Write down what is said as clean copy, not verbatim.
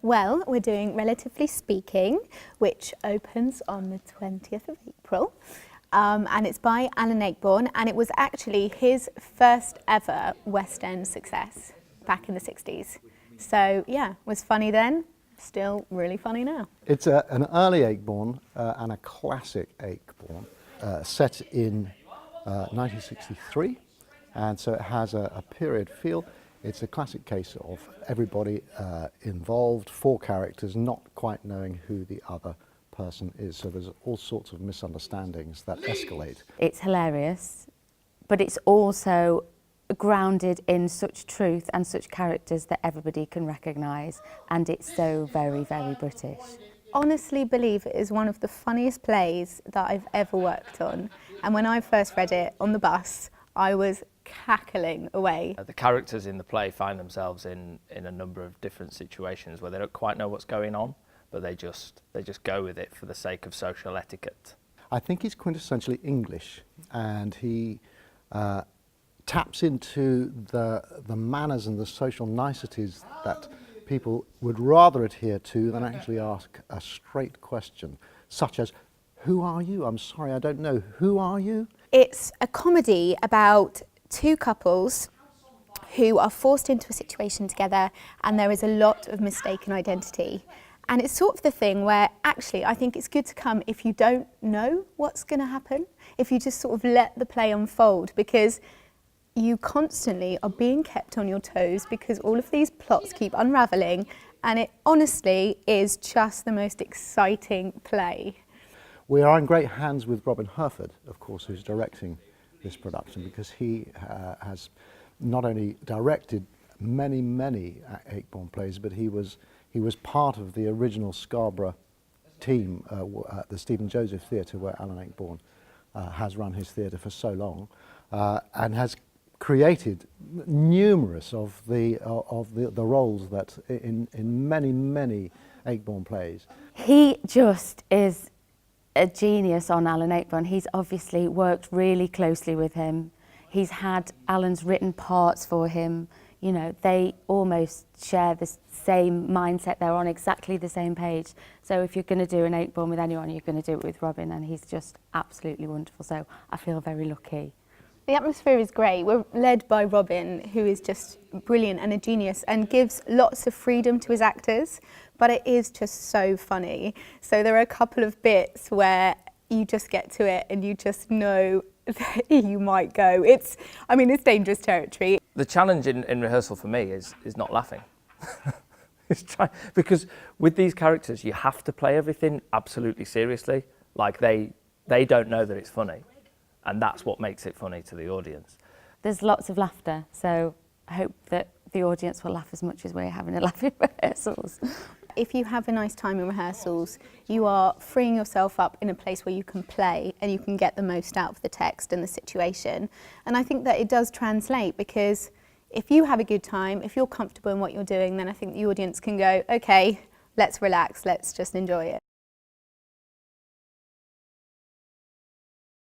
Well, we're doing Relatively Speaking, which opens on the 20th of April. And it's by Alan Ayckbourn, and it was actually his first ever West End success back in the 60s. So yeah, was funny then, still really funny now. It's an early Ayckbourn and a classic Ayckbourn set in 1963, and so it has a period feel. It's a classic case of everybody involved, four characters not quite knowing who the other person is, so there's all sorts of misunderstandings that escalate. It's hilarious, but it's also grounded in such truth and such characters that everybody can recognise, and it's so very, very British. Honestly believe it is one of the funniest plays that I've ever worked on, and when I first read it on the bus I was cackling away. The characters in the play find themselves in a number of different situations where they don't quite know what's going on, but they just go with it for the sake of social etiquette. I think he's quintessentially English, and he taps into the manners and the social niceties that people would rather adhere to than actually ask a straight question, such as, "Who are you? I'm sorry, I don't know. Who are you?" It's a comedy about two couples who are forced into a situation together, and there is a lot of mistaken identity. And it's sort of the thing where actually I think it's good to come if you don't know what's going to happen, if you just sort of let the play unfold, because you constantly are being kept on your toes because all of these plots keep unravelling, and it honestly is just the most exciting play. We are in great hands with Robin Herford, of course, who's directing this production, because he has not only directed many Ayckbourn plays, but he was part of the original Scarborough team at the Stephen Joseph Theatre, where Alan Ayckbourn has run his theatre for so long, and has created numerous of the roles that in many Ayckbourn plays. He just is a genius on Alan Ayckbourn. He's obviously worked really closely with him. He's had Alan's written parts for him. You know, they almost share the same mindset. They're on exactly the same page. So if you're going to do an Ayckbourn with anyone, you're going to do it with Robin, and he's just absolutely wonderful. So I feel very lucky. The atmosphere is great. We're led by Robin, who is just brilliant and a genius and gives lots of freedom to his actors, but it is just so funny. So there are a couple of bits where you just get to it and you just know that you might go. It's dangerous territory. The challenge in rehearsal for me is not laughing. Because with these characters you have to play everything absolutely seriously, like they don't know that it's funny. And that's what makes it funny to the audience. There's lots of laughter, so I hope that the audience will laugh as much as we're having a laugh in rehearsals. If you have a nice time in rehearsals, you are freeing yourself up in a place where you can play and you can get the most out of the text and the situation. And I think that it does translate, because if you have a good time, if you're comfortable in what you're doing, then I think the audience can go, okay, let's relax, let's just enjoy it.